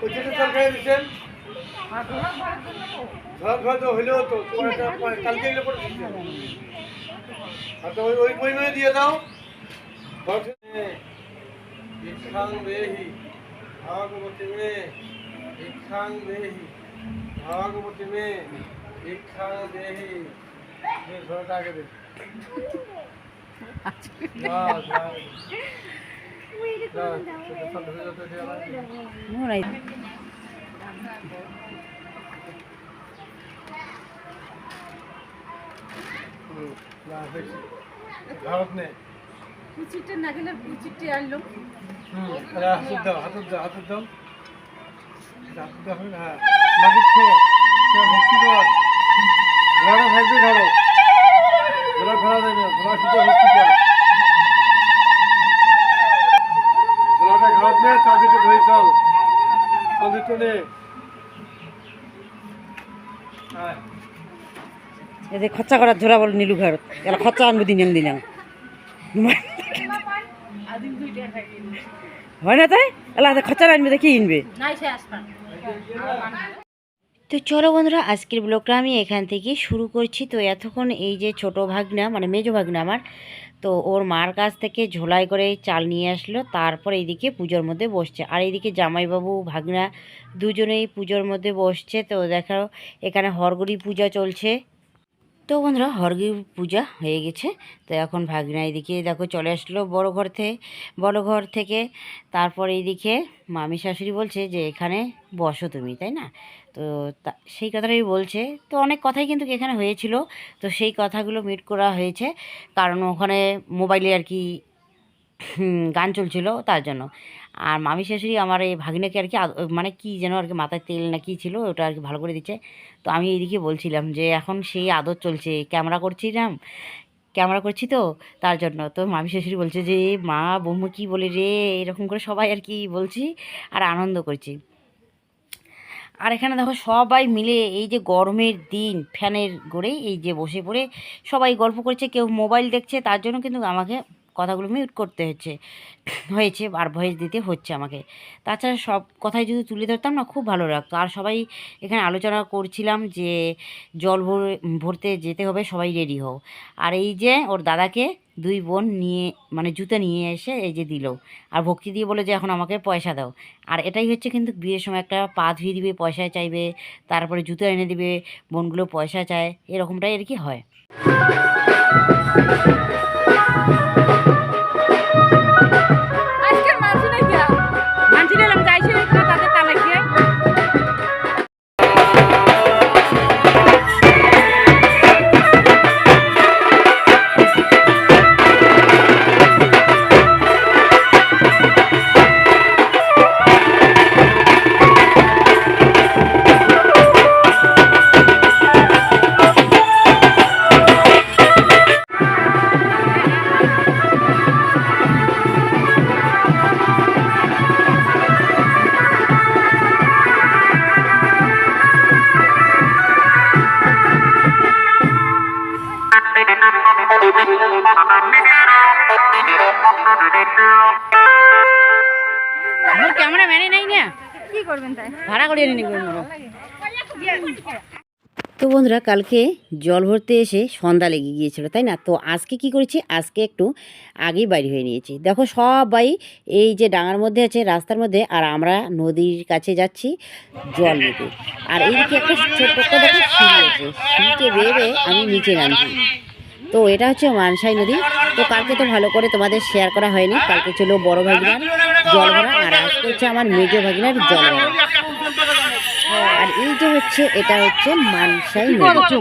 ওই যেটা তরকারি দিচ্ছেন ঘর তো হইলেও তো কালকে এগুলো করে দিচ্ছেন। আর তো ওই পরিমাণে দিয়ে দাও। ভিক্ষাং দেহি ভাগবতী মে, ভিক্ষাং দেহি ভাগবতী মে, ভিক্ষাং দেহি। ঘরটা আগে দে। ভারত নে কুচিটা না গেলে কুচিটি আনলো হাতুর দাও হাতুর দাও হাতুর দাও হাতুর দাও। হ্যাঁ মাটির ভক্তি কর ঘোড়া থাকবে ঘাড়ো ঘোড়া ফেরা দেবে ঘোড়া শুধু ভক্তি কর ঘোড়াটা ঘাট নে চাঁদিকে ধরে চল চাঁদিতে নে। হ্যাঁ এদের খরচা করার ধরা বল নীলু ঘর এলা খরচা আনবো দিন দিলাম হয় না তাই এলা খরচা আনবে দেখি কিনবে। তো চলো বন্ধুরা আজকের ব্লগটা আমি এখান থেকে শুরু করছি। তো এতক্ষণ এই যে ছোট ভাগনা মানে মেজো ভাগনা আমার, তো ওর মার কাছ থেকে ঝোলাই করে চাল নিয়ে আসলো, তারপর এইদিকে পুজোর মধ্যে বসছে। আর এইদিকে জামাইবাবু ভাগনা দুজনেই পুজোর মধ্যে বসছে। তো দেখো এখানে হরগরি পূজা চলছে। তো বন্ধুরা হরগরি পূজা হয়ে গেছে। তো এখন ভাগনা এইদিকে দেখো চলে আসলো বড় ঘর থেকে। তারপর এইদিকে মামি শাশুড়ি বলছে যে এখানে বসো তুমি, তাই না? তো সেই কথাটাই বলছে। তো অনেক কথাই কিন্তু এখানে হয়েছিল, তো সেই কথাগুলো মিট করা হয়েছে, কারণ ওখানে মোবাইলে আর কি গান চলছিল তার জন্য। আর মামি শাশুড়ি আমার এই ভাগিনাকে আর কি মানে কি যেন আর কি মাথায় তেল না কি ছিল ওটা আর কি ভালো করে দিচ্ছে। তো আমি এইদিকে বলছিলাম যে এখন সেই আদর চলছে, ক্যামেরা করছি তো তার জন্য। তো মামি শাশুড়ি বলছে যে মা বৌমা কী বলে রে, এরকম করে সবাই আর কি বলছি আর আনন্দ করছি। আর এখানে দেখো সবাই মিলে এই যে গরমের দিন ফ্যানের গড়েই এই যে বসে পড়ে সবাই গল্প করছে, কেউ মোবাইল দেখছে, তার জন্য কিন্তু আমাকে কথাগুলো মিউট করতে হয়েছে আর ভয়েস দিতে হচ্ছে আমাকে। তাছাড়া সব কথাই যদি তুলে ধরতাম না খুব ভালো লাগতো। আর সবাই এখানে আলোচনা করছিলাম যে জল ভরতে যেতে হবে, সবাই রেডি হও। আর এই যে ওর দাদাকে দুই বোন নিয়ে মানে জুতো নিয়ে এসে এই যে দিল, আর ভক্তি দিয়ে বলে যে এখন আমাকে পয়সা দাও। আর এটাই হচ্ছে কিন্তু বিয়ের সময় একটা পা ধুয়ে দিবে, পয়সা চাইবে, তারপরে জুতো এনে দিবে, বোনগুলো পয়সা চায়, এরকমটাই আর কি হয়। ক্যামেরা ম্যানে নাই না কি করবেন তাই ভাড়া করে নিয়ে নেবেন। তো বন্ধুরা কালকে জল ভরতে এসে সন্ধ্যা লেগে গিয়েছিল, তাই না? তো আজকে কি করেছি, আজকে একটু আগেই বাইরে হয়ে নিয়েছি। দেখো সবাই এই যে ডাঙার মধ্যে আছে রাস্তার মধ্যে, আর আমরা নদীর কাছে যাচ্ছি জল নিতে। আর এইদিকে একটা ছোট্ট দেখো সিঁড়ি আছে, সিঁড়িতে বেয়ে আমি নিচে নামছি। তো এটা হচ্ছে মানসাই নদী। তো কালকে তো ভালো করে তোমাদের শেয়ার করা হয়নি, কালকে ছিল বড় ভাগিনার জল ভরা আর আজকে হচ্ছে আমার মেজো ভাগিনার জল ভরা। আর এই যে হচ্ছে এটা হচ্ছে মানসাই নদী।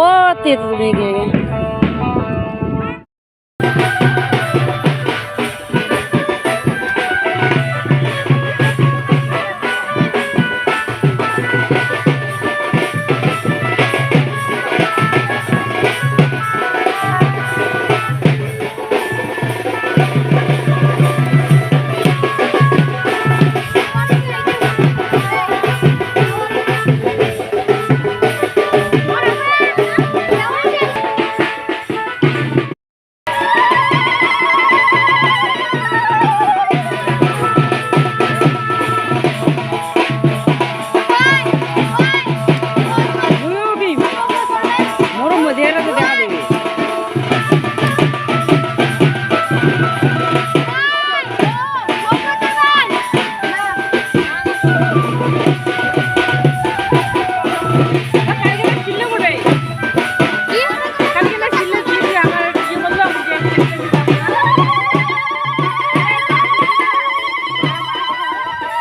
ও তুমি চেহারা তো দেখা দেবে।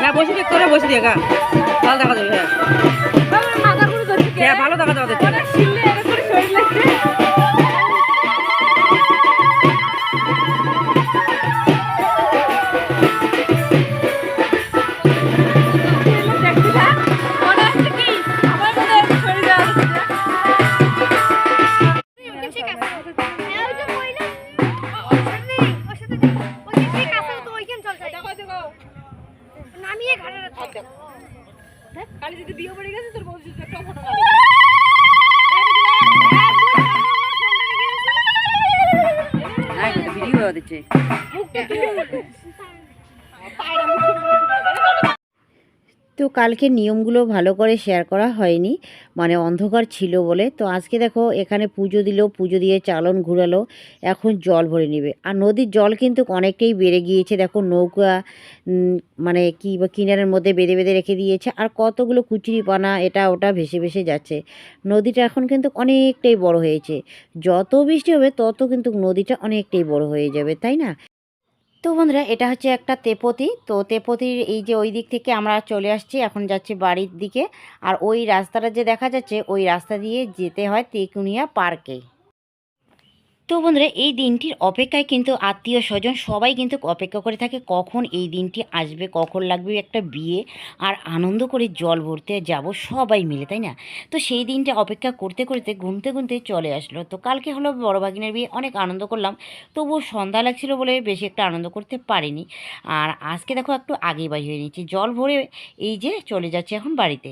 হ্যাঁ বসে দেখ, তোরা বসে দেখা ভালো দেখা যাবে। হ্যাঁ ভালো দেখা যাবে। ভিডিও দিচ্ছে। তো কালকে নিয়মগুলো ভালো করে শেয়ার করা হয়নি, মানে অন্ধকার ছিল বলে। তো আজকে দেখো এখানে পুজো দিল, পুজো দিয়ে চালন ঘুরালো, এখন জল ভরে নেবে। আর নদীর জল কিন্তু অনেকটাই বেড়ে গিয়েছে, দেখো নৌকা মানে কি বা কিনারের মধ্যে বেঁধে বেঁধে রেখে দিয়েছে, আর কতগুলো কুচুরি পানা এটা ওটা ভেসে ভেসে যাচ্ছে। নদীটা এখন কিন্তু অনেকটাই বড় হয়েছে, যত বৃষ্টি হবে তত কিন্তু নদীটা অনেকটাই বড় হয়ে যাবে, তাই না? তো বন্ধুরা এটা হচ্ছে একটা তেপতি। তো তেপতির এই যে ওই দিক থেকে আমরা চলে আসছি, এখন যাচ্ছি বাড়ির দিকে। আর ওই রাস্তাটা যে দেখা যাচ্ছে ওই রাস্তা দিয়ে যেতে হয় তেকুনিয়া পার্কে। তো বন্ধুরা এই দিনটির অপেক্ষায় কিন্তু আত্মীয় স্বজন সবাই কিন্তু অপেক্ষা করে থাকে কখন এই দিনটি আসবে, কখন লাগবে একটা বিয়ে আর আনন্দ করে জল ভরতে যাব সবাই মিলে, তাই না? তো সেই দিনটা অপেক্ষা করতে করতে গুনতে গুনতে চলে আসলো। তো কালকে হলো বড় ভাগিনের বিয়ে, অনেক আনন্দ করলাম, তবুও সন্ধ্যা লাগছিল বলে বেশি একটা আনন্দ করতে পারিনি। আর আজকে দেখো একটু আগেই বাড়ি হয়ে নিচ্ছি, জল ভরে এই যে চলে যাচ্ছে এখন বাড়িতে।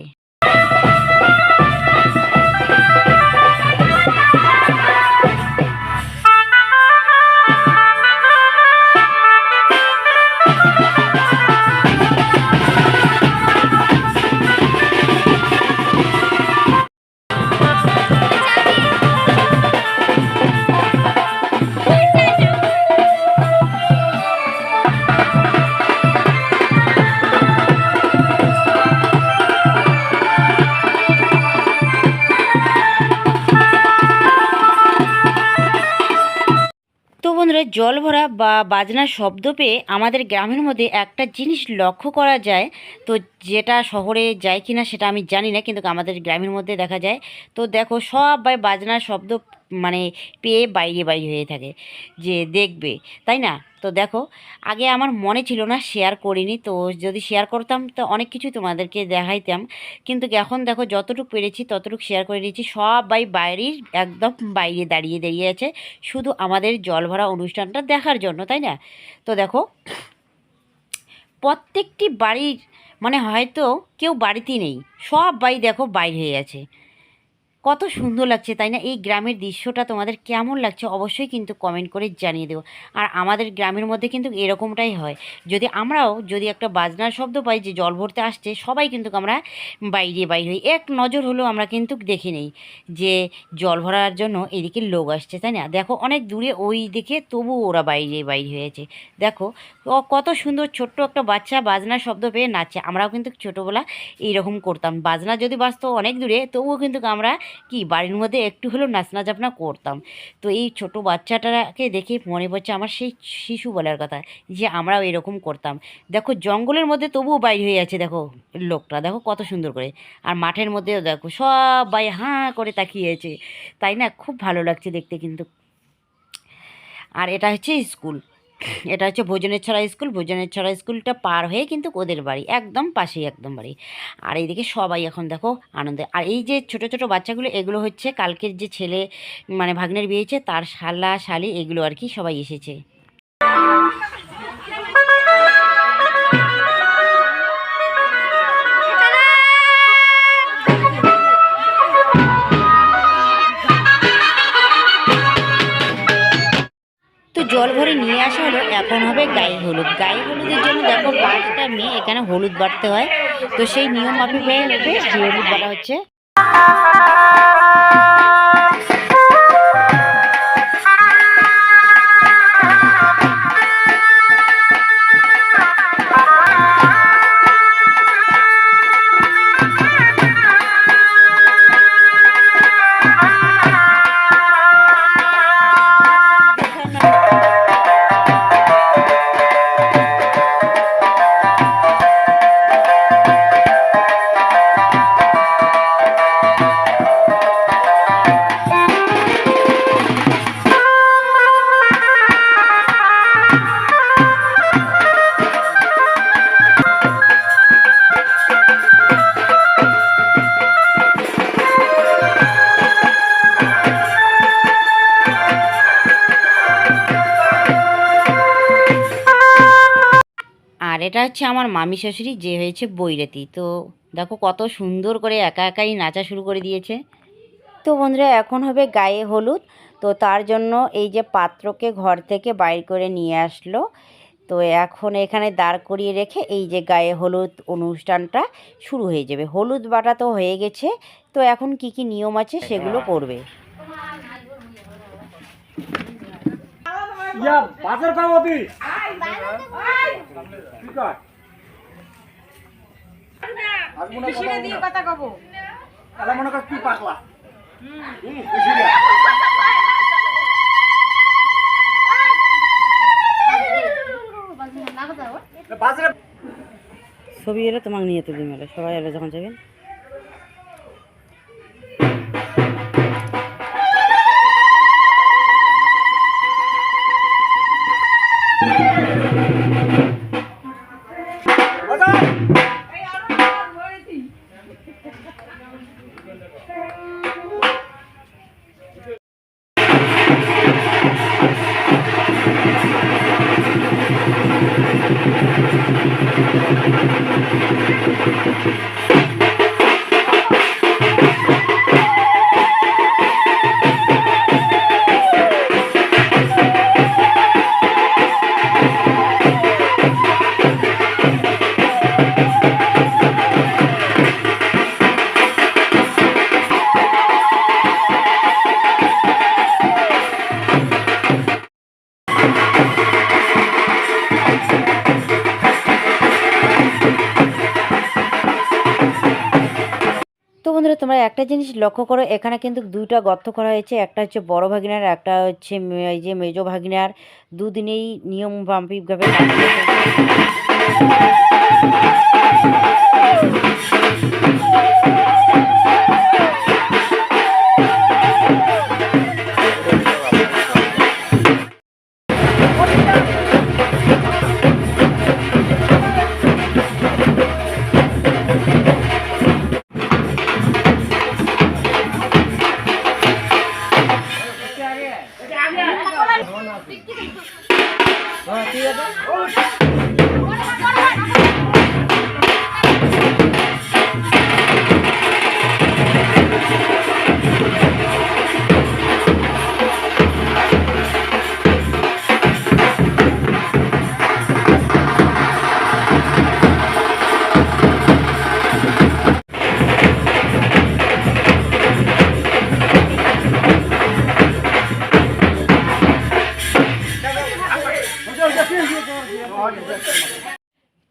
তো বন্ধুরা জল ভরা বা বাজনার শব্দ পেয়ে আমাদের গ্রামের মধ্যে একটা জিনিস লক্ষ্য করা যায়, তো যেটা শহরে যায় কিনা সেটা আমি জানি না, কিন্তু আমাদের গ্রামের মধ্যে দেখা যায়। তো দেখো সবাই বাজনার শব্দ মানে পেয়ে বাইরে বাইরে হয়ে থাকে যে দেখবে, তাই না? তো দেখো আগে আমার মনে ছিল না, শেয়ার করিনি, তো যদি শেয়ার করতাম তো অনেক কিছু তোমাদেরকে দেখাইতাম, কিন্তু এখন দেখো যতটুকু পেরেছি ততটুকু শেয়ার করে দিয়েছি। সবাই বাইরের একদম বাইরে দাঁড়িয়ে দাঁড়িয়ে আছে শুধু আমাদের জল ভরা অনুষ্ঠানটা দেখার জন্য, তাই না? তো দেখো প্রত্যেকটি বাড়ির মানে হয়তো কেউ বাড়িতেই নেই, সবাই দেখো বাইরে হয়ে আছে। কত সুন্দর লাগছে, তাই না? এই গ্রামের দৃশ্যটা তোমাদের কেমন লাগছে অবশ্যই কিন্তু কমেন্ট করে জানিয়ে দেবো। আর আমাদের গ্রামের মধ্যে কিন্তু এরকমটাই হয়, যদি আমরাও যদি একটা বাজনার শব্দ পাই যে জল ভরতে আসছে, সবাই কিন্তু আমরা বাইরে বাইরে হই, এক নজর হলেও আমরা কিন্তু দেখে নেই যে জল ভরার জন্য এদিকে লোক আসছে, তাই না? দেখো অনেক দূরে ওই দিকে, তবু ওরা বাইরে বাইরে হয়েছে। দেখো কত সুন্দর ছোট্ট একটা বাচ্চা বাজনার শব্দ পেয়ে নাচছে। আমরাও কিন্তু ছোটোবেলা এইরকম করতাম, বাজনা যদি বাজতো অনেক দূরে তবুও কিন্তু আমরা কি বাড়ির মধ্যে একটু হলেও নাচনা জাপনা করতাম। তো এই ছোট বাচ্চাটাকে দেখে মনে পড়ছে আমার সেই শিশুবেলার কথা, যে আমরাও এরকম করতাম। দেখো জঙ্গলের মধ্যে তবুও বাইরে হয়ে আছে, দেখো লোকটা দেখো কত সুন্দর করে। আর মাঠের মধ্যেও দেখো সবাই হাঁ করে তাকিয়েছে, তাই না? খুব ভালো লাগছে দেখতে কিন্তু। আর এটা হচ্ছে স্কুল, এটা হচ্ছে ভোজনের ছড়া স্কুল। ভোজনের ছড়া স্কুলটা পার হয়ে কিন্তু ওদের বাড়ি একদম পাশেই, একদম বাড়ি। আর এইদিকে সবাই এখন দেখো আনন্দে। আর এই যে ছোট ছোট বাচ্চাগুলো, এগুলো হচ্ছে কালকের যে ছেলে মানে ভাগ্নের বিয়ে হয়েছে তার শালা শালি, এগুলো আর কি সবাই এসেছে। তো জল ভরে নিয়ে আসা হলো, এখন হবে গায়ে হলুদ। গায়ে হলুদের জন্য দেখো 5টা মেয়ে এখানে হলুদ বাটতে হয়, তো সেই নিয়ম মাফিক হয়ে হলুদ বাটা হচ্ছে। এটা হচ্ছে আমার মামি শাশুড়ি, যে হয়েছে বৈরাতি। তো দেখো কত সুন্দর করে একা একাই নাচা শুরু করে দিয়েছে। তো বন্ধুরা এখন হবে গায়ে হলুদ। তো তার জন্য এই যে পাত্রকে ঘর থেকে বাইর করে নিয়ে আসলো। তো এখন এখানে দাঁড় করিয়ে রেখে এই যে গায়ে হলুদ অনুষ্ঠানটা শুরু হয়ে যাবে। হলুদ বাটা তো হয়ে গেছে, তো এখন কি কি নিয়ম আছে সেগুলো করবে। বাজার পাবো তুই দিয়ে কথা কব মনে কর তুই পাকলা বাজারে ছবি এলে তোমাকে নিয়ে তুলি মেলে, সবাই এলে যখন যাবেন। তো বন্ধুরা তোমরা একটা জিনিস লক্ষ্য করো, এখানে কিন্তু দুইটা গর্ত করা হয়েছে, একটা হচ্ছে বড় ভাগিনার, একটা হচ্ছে এই যে মেজো ভাগিনার। দুদিনেই নিয়ম বাম্পিকভাবে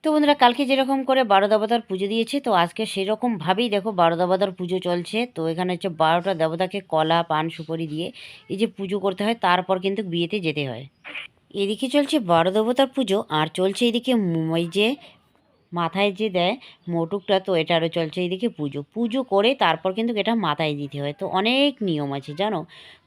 তো বন্ধুরা কালকে যেরকম করে 12 দেবতার পুজো দিয়েছে, তো আজকে সেরকমভাবেই দেখো 12 দেবতার পুজো চলছে। তো এখানে হচ্ছে 12টা দেবতাকে কলা পান সুপারি দিয়ে এই যে পুজো করতে হয়, তারপর কিন্তু বিয়েতে যেতে হয়। এদিকে চলছে 12 দেবতার পুজো, আর চলছে এদিকে ওই যে মাথায় যে দেয় মোটুকটা, তো এটা আরও চলছে এইদিকে পুজো। পুজো করে তারপর কিন্তু এটা মাথায় দিতে হয়। তো অনেক নিয়ম আছে জানো।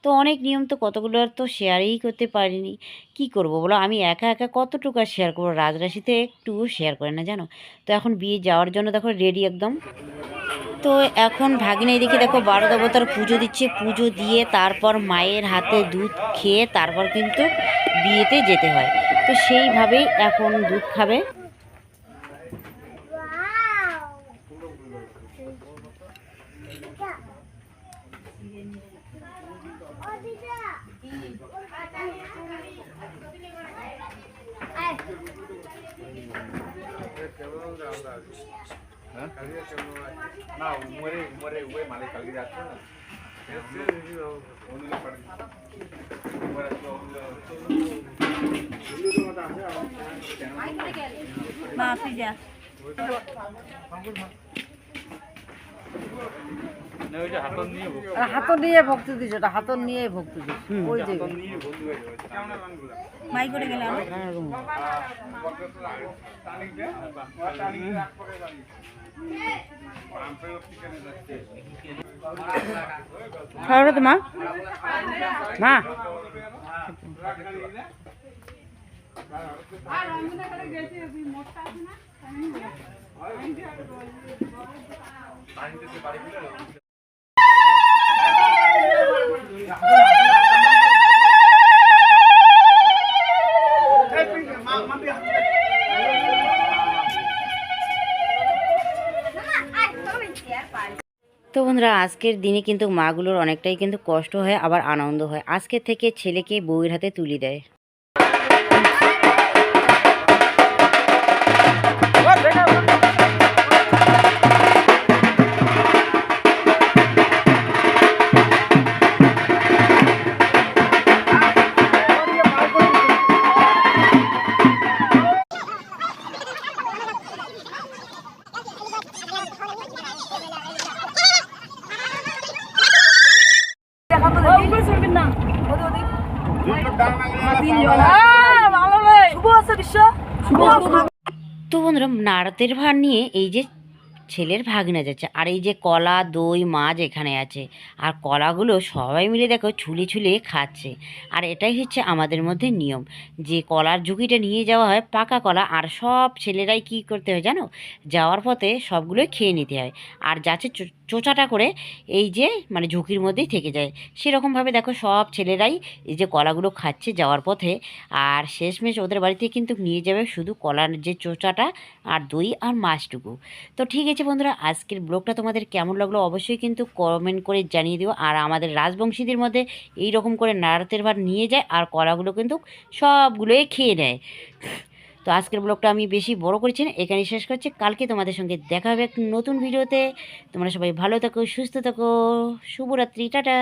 তো অনেক নিয়ম, তো কতগুলো আর তো শেয়ারই করতে পারিনি। কি করব বলো, আমি একা একা কতটুকু আর শেয়ার করবো, রাজরাশিতে একটু শেয়ার করে না জানো। তো এখন বিয়ে যাওয়ার জন্য দেখো রেডি একদম। তো এখন ভাগিনা এদিকে দেখো 12 দেবতার পুজো দিচ্ছে। পুজো দিয়ে তারপর মায়ের হাতে দুধ খেয়ে তারপর কিন্তু বিয়েতে যেতে হয়। তো সেইভাবেই এখন দুধ খাবে। না উমরে উমরে উমরে মালিক কালকে যাচ্ছে না হাতত নিয়ে ভক্তি দিছ, ওটা হাতত নিয়ে ভক্তি দিছ। ওই যে মাই করে গেলাম খাওয়া তো মা মা বন্ধুরা আজকের দিনে কিন্তু মাগুলোর অনেকটাই কিন্তু কষ্ট হয় আবার আনন্দ হয়। আজকে থেকে ছেলেকে বউয়ের হাতে তুলে দেয়। তো বন্ধুরা নারতের ভার নিয়ে এই যে ছেলের ভাগনা যাচ্ছে, আর এই যে কলা দই মাছ এখানে আছে, আর কলাগুলো সবাই মিলে দেখো ছুলে ছুলে খাচ্ছে। আর এটাই হচ্ছে আমাদের মধ্যে নিয়ম, যে কলার ঝুঁকিটা নিয়ে যাওয়া হয় পাকা কলা, আর সব ছেলেরাই কি করতে হয় জানো, যাওয়ার পথে সবগুলোই খেয়ে নিতে হয়। আর যাচ্ছে চোচাটা করে এই যে মানে ঝুঁকির মধ্যেই থেকে যায়, সেরকমভাবে দেখো সব ছেলেরাই এই যে কলাগুলো খাচ্ছে যাওয়ার পথে। আর শেষমেশ ওদের বাড়িতে কিন্তু নিয়ে যাবে শুধু কলার যে চোচাটা আর দই আর মাছটুকু। তো ঠিক আছে বন্ধুরা, আজকের ব্লগটা তোমাদের কেমন লাগলো অবশ্যই কিন্তু কমেন্ট করে জানিয়ে দিও। আর আমাদের রাজবংশীদের মধ্যে এই রকম করে নারতের ভাত নিয়ে যায় আর কলাগুলো কিন্তু সবগুলোই খেয়ে নেয়। তো আজকের ব্লগটা আমি বেশি বড় করছি না, এখানেই শেষ করছি। কালকে তোমাদের সঙ্গে দেখা হবে এক নতুন ভিডিওতে। তোমরা সবাই ভালো থাকো, সুস্থ থাকো, শুভরাত্রি, টাটা।